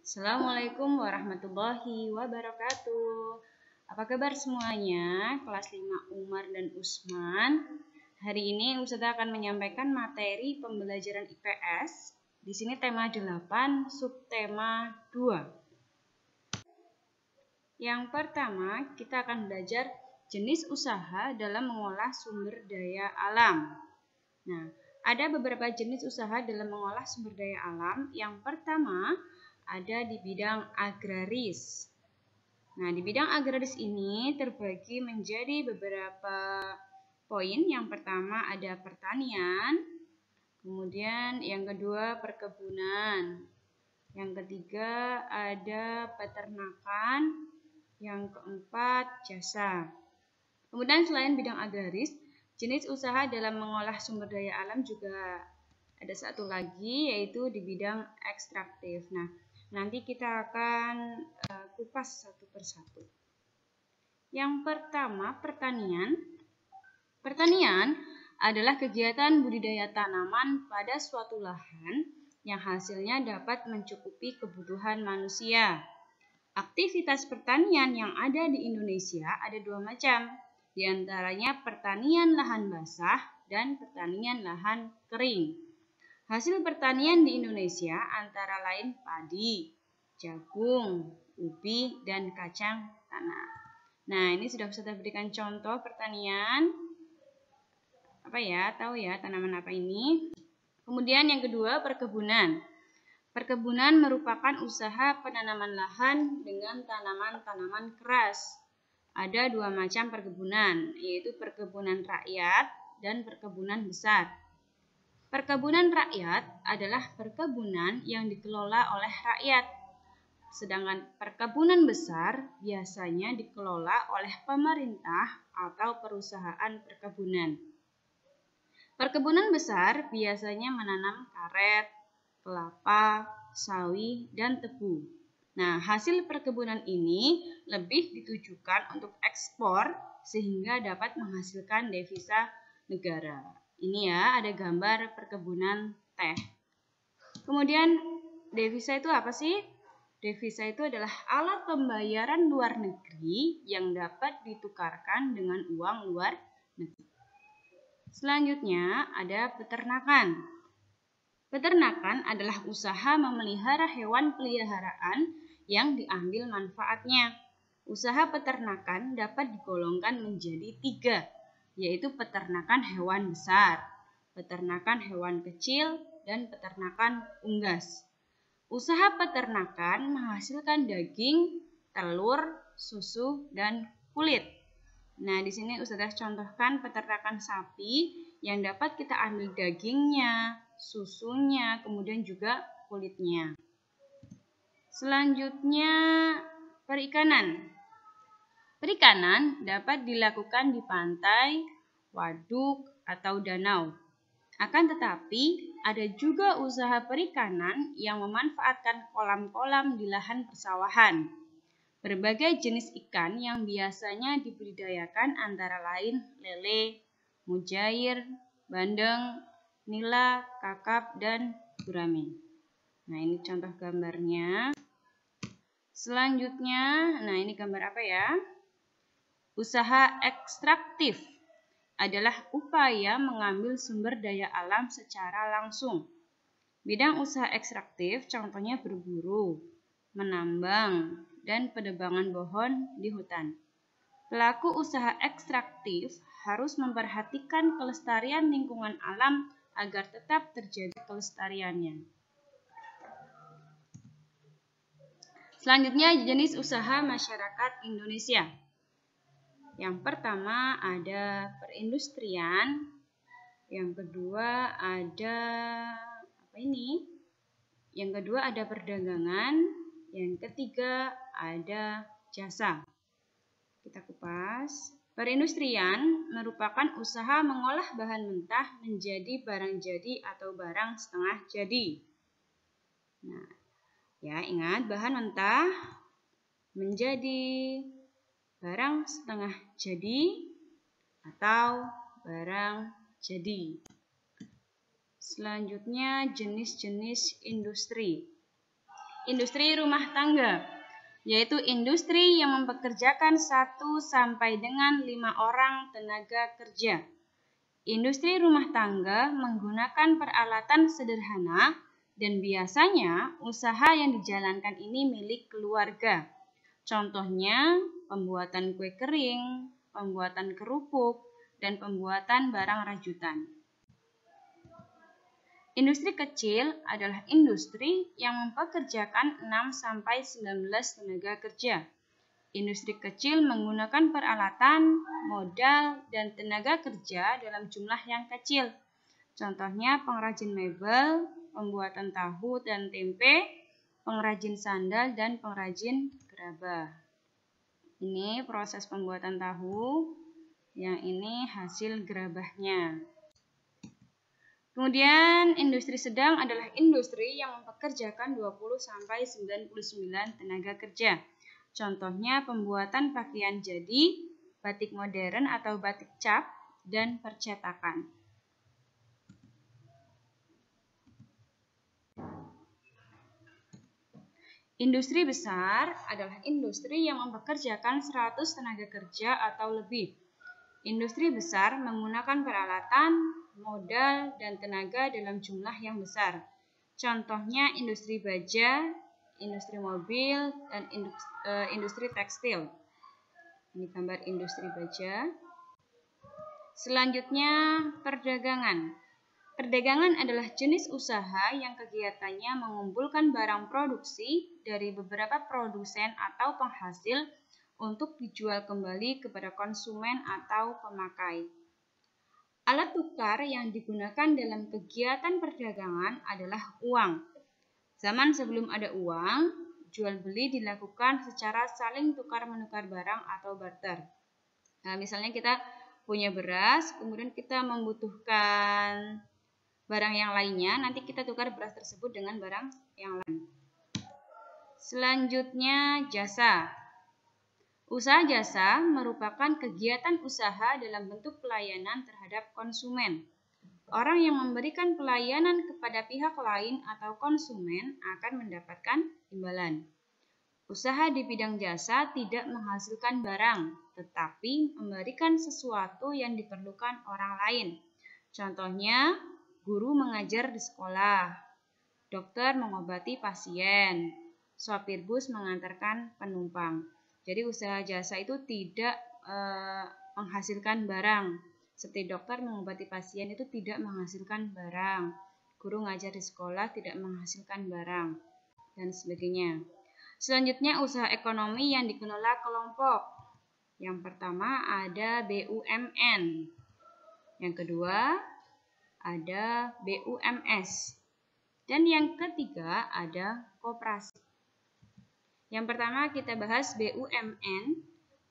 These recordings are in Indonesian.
Assalamualaikum warahmatullahi wabarakatuh. Apa kabar semuanya? Kelas 5 Umar dan Usman. Hari ini Ustazah akan menyampaikan materi pembelajaran IPS. Di sini tema 8, subtema 2. Yang pertama, kita akan belajar jenis usaha dalam mengolah sumber daya alam. Nah, ada beberapa jenis usaha dalam mengolah sumber daya alam. Yang pertama, ada di bidang agraris. Nah, di bidang agraris ini terbagi menjadi beberapa poin. Yang pertama ada pertanian, kemudian yang kedua perkebunan, yang ketiga ada peternakan, yang keempat jasa. Kemudian selain bidang agraris, jenis usaha dalam mengolah sumber daya alam juga ada satu lagi, yaitu di bidang ekstraktif. Nah, nanti kita akan kupas satu persatu. Yang pertama, pertanian. Pertanian adalah kegiatan budidaya tanaman pada suatu lahan yang hasilnya dapat mencukupi kebutuhan manusia. Aktivitas pertanian yang ada di Indonesia ada dua macam, di antaranya pertanian lahan basah dan pertanian lahan kering. Hasil pertanian di Indonesia antara lain padi, jagung, ubi, dan kacang tanah. Nah, ini sudah saya berikan contoh pertanian. Apa ya? Tahu ya tanaman apa ini? Kemudian yang kedua, perkebunan. Perkebunan merupakan usaha penanaman lahan dengan tanaman-tanaman keras. Ada dua macam perkebunan, yaitu perkebunan rakyat dan perkebunan besar. Perkebunan rakyat adalah perkebunan yang dikelola oleh rakyat, sedangkan perkebunan besar biasanya dikelola oleh pemerintah atau perusahaan perkebunan. Perkebunan besar biasanya menanam karet, kelapa, sawi, dan tebu. Nah, hasil perkebunan ini lebih ditujukan untuk ekspor sehingga dapat menghasilkan devisa negara. Ini ya, ada gambar perkebunan teh. Kemudian, devisa itu apa sih? Devisa itu adalah alat pembayaran luar negeri yang dapat ditukarkan dengan uang luar negeri. Selanjutnya, ada peternakan. Peternakan adalah usaha memelihara hewan peliharaan yang diambil manfaatnya. Usaha peternakan dapat digolongkan menjadi 3, yaitu peternakan hewan besar, peternakan hewan kecil, dan peternakan unggas. Usaha peternakan menghasilkan daging, telur, susu, dan kulit. Nah, di sini Ustazah contohkan peternakan sapi yang dapat kita ambil dagingnya, susunya, kemudian juga kulitnya. Selanjutnya, perikanan. Perikanan dapat dilakukan di pantai, waduk, atau danau. Akan tetapi, ada juga usaha perikanan yang memanfaatkan kolam-kolam di lahan persawahan. Berbagai jenis ikan yang biasanya dibudidayakan antara lain lele, mujair, bandeng, nila, kakap, dan gurame. Nah, ini contoh gambarnya. Selanjutnya, nah ini gambar apa ya? Usaha ekstraktif adalah upaya mengambil sumber daya alam secara langsung. Bidang usaha ekstraktif contohnya berburu, menambang, dan penebangan pohon di hutan. Pelaku usaha ekstraktif harus memperhatikan kelestarian lingkungan alam agar tetap terjaga kelestariannya. Selanjutnya, jenis usaha masyarakat Indonesia. Yang pertama ada perindustrian, yang kedua ada Yang kedua ada perdagangan, yang ketiga ada jasa. Kita kupas. Perindustrian merupakan usaha mengolah bahan mentah menjadi barang jadi atau barang setengah jadi. Nah, ya ingat bahan mentah menjadi barang setengah jadi atau barang jadi. Selanjutnya jenis-jenis industri. industri rumah tangga, yaitu industri yang mempekerjakan 1 sampai dengan 5 orang tenaga kerja. Industri rumah tangga menggunakan peralatan sederhana dan biasanya usaha yang dijalankan ini milik keluarga. Contohnya pembuatan kue kering, pembuatan kerupuk, dan pembuatan barang rajutan. Industri kecil adalah industri yang mempekerjakan 6-19 tenaga kerja. Industri kecil menggunakan peralatan, modal, dan tenaga kerja dalam jumlah yang kecil. Contohnya pengrajin mebel, pembuatan tahu dan tempe, pengrajin sandal, dan pengrajin gerabah. Ini proses pembuatan tahu, yang ini hasil gerabahnya. Kemudian industri sedang adalah industri yang mempekerjakan 20-99 tenaga kerja. Contohnya pembuatan pakaian jadi, batik modern atau batik cap, dan percetakan. Industri besar adalah industri yang mempekerjakan 100 tenaga kerja atau lebih. Industri besar menggunakan peralatan, modal, dan tenaga dalam jumlah yang besar. Contohnya industri baja, industri mobil, dan industri tekstil. Ini gambar industri baja. Selanjutnya, perdagangan. Perdagangan adalah jenis usaha yang kegiatannya mengumpulkan barang produksi dari beberapa produsen atau penghasil untuk dijual kembali kepada konsumen atau pemakai. Alat tukar yang digunakan dalam kegiatan perdagangan adalah uang. Zaman sebelum ada uang, jual beli dilakukan secara saling tukar-menukar barang atau barter. Nah, misalnya kita punya beras, kemudian kita membutuhkan barang yang lainnya, nanti kita tukar beras tersebut dengan barang yang lain. Selanjutnya, jasa. Usaha jasa merupakan kegiatan usaha dalam bentuk pelayanan terhadap konsumen. Orang yang memberikan pelayanan kepada pihak lain atau konsumen akan mendapatkan imbalan. Usaha di bidang jasa tidak menghasilkan barang, tetapi memberikan sesuatu yang diperlukan orang lain. Contohnya, guru mengajar di sekolah, dokter mengobati pasien, sopir bus mengantarkan penumpang. Jadi usaha jasa itu tidak menghasilkan barang. Seperti dokter mengobati pasien itu tidak menghasilkan barang. Guru ngajar di sekolah tidak menghasilkan barang, dan sebagainya. Selanjutnya usaha ekonomi yang dikelola kelompok. Yang pertama ada BUMN. Yang kedua ada BUMS. Dan yang ketiga ada koperasi. Yang pertama kita bahas BUMN,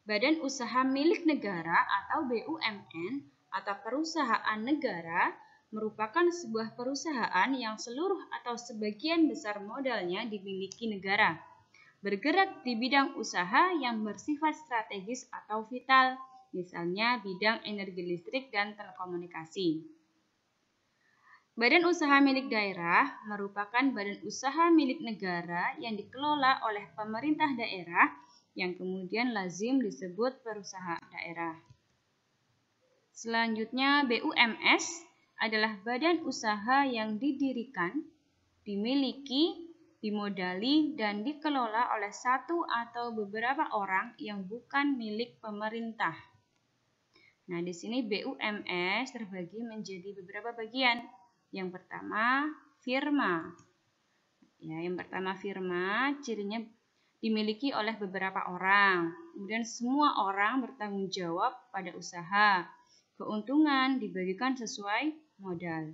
Badan Usaha Milik Negara atau BUMN atau perusahaan negara merupakan sebuah perusahaan yang seluruh atau sebagian besar modalnya dimiliki negara. Bergerak di bidang usaha yang bersifat strategis atau vital, misalnya bidang energi listrik dan telekomunikasi. Badan usaha milik daerah merupakan badan usaha milik negara yang dikelola oleh pemerintah daerah yang kemudian lazim disebut perusahaan daerah. Selanjutnya BUMS adalah badan usaha yang didirikan, dimiliki, dimodali, dan dikelola oleh satu atau beberapa orang yang bukan milik pemerintah. Nah, di sini BUMS terbagi menjadi beberapa bagian. Yang pertama, firma. Yang pertama firma, cirinya dimiliki oleh beberapa orang. Kemudian semua orang bertanggung jawab pada usaha. Keuntungan dibagikan sesuai modal.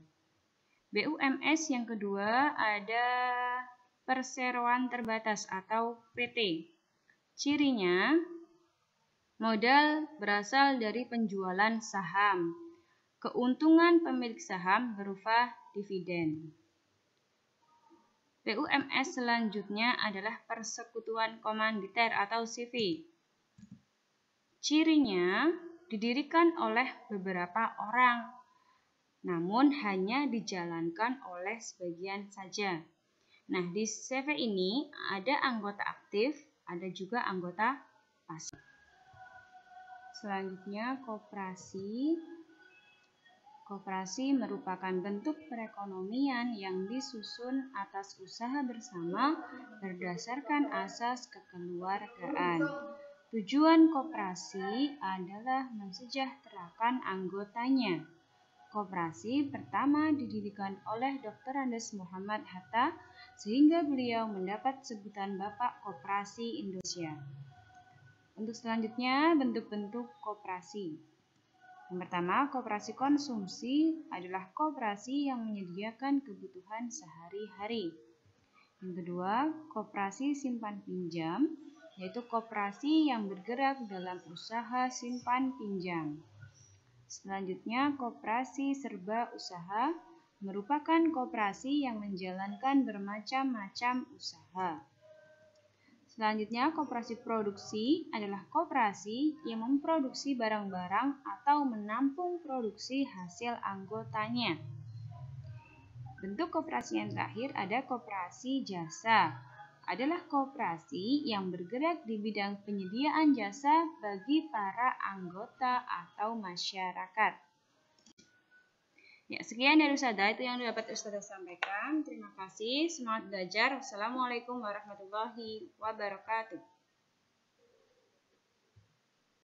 BUMS yang kedua ada perseroan terbatas atau PT. Cirinya, modal berasal dari penjualan saham. Keuntungan pemilik saham berupa dividen. BUMS selanjutnya adalah persekutuan komanditer atau CV. Cirinya didirikan oleh beberapa orang, namun hanya dijalankan oleh sebagian saja. Nah, di CV ini ada anggota aktif, ada juga anggota pasif. Selanjutnya, koperasi. Koperasi merupakan bentuk perekonomian yang disusun atas usaha bersama berdasarkan asas kekeluargaan. Tujuan koperasi adalah mensejahterakan anggotanya. Koperasi pertama didirikan oleh Dr. Andes Muhammad Hatta sehingga beliau mendapat sebutan Bapak Koperasi Indonesia. Untuk selanjutnya, bentuk-bentuk koperasi. Yang pertama, koperasi konsumsi adalah koperasi yang menyediakan kebutuhan sehari-hari. Yang kedua, koperasi simpan pinjam, yaitu koperasi yang bergerak dalam usaha simpan pinjam. Selanjutnya, koperasi serba usaha merupakan koperasi yang menjalankan bermacam-macam usaha. Selanjutnya, koperasi produksi adalah koperasi yang memproduksi barang-barang atau menampung produksi hasil anggotanya. Bentuk koperasi yang terakhir ada koperasi jasa. Adalah koperasi yang bergerak di bidang penyediaan jasa bagi para anggota atau masyarakat. Ya, sekian dari Ustazah itu yang dapat Ustazah sampaikan. Terima kasih. Semangat belajar. Wassalamualaikum warahmatullahi wabarakatuh.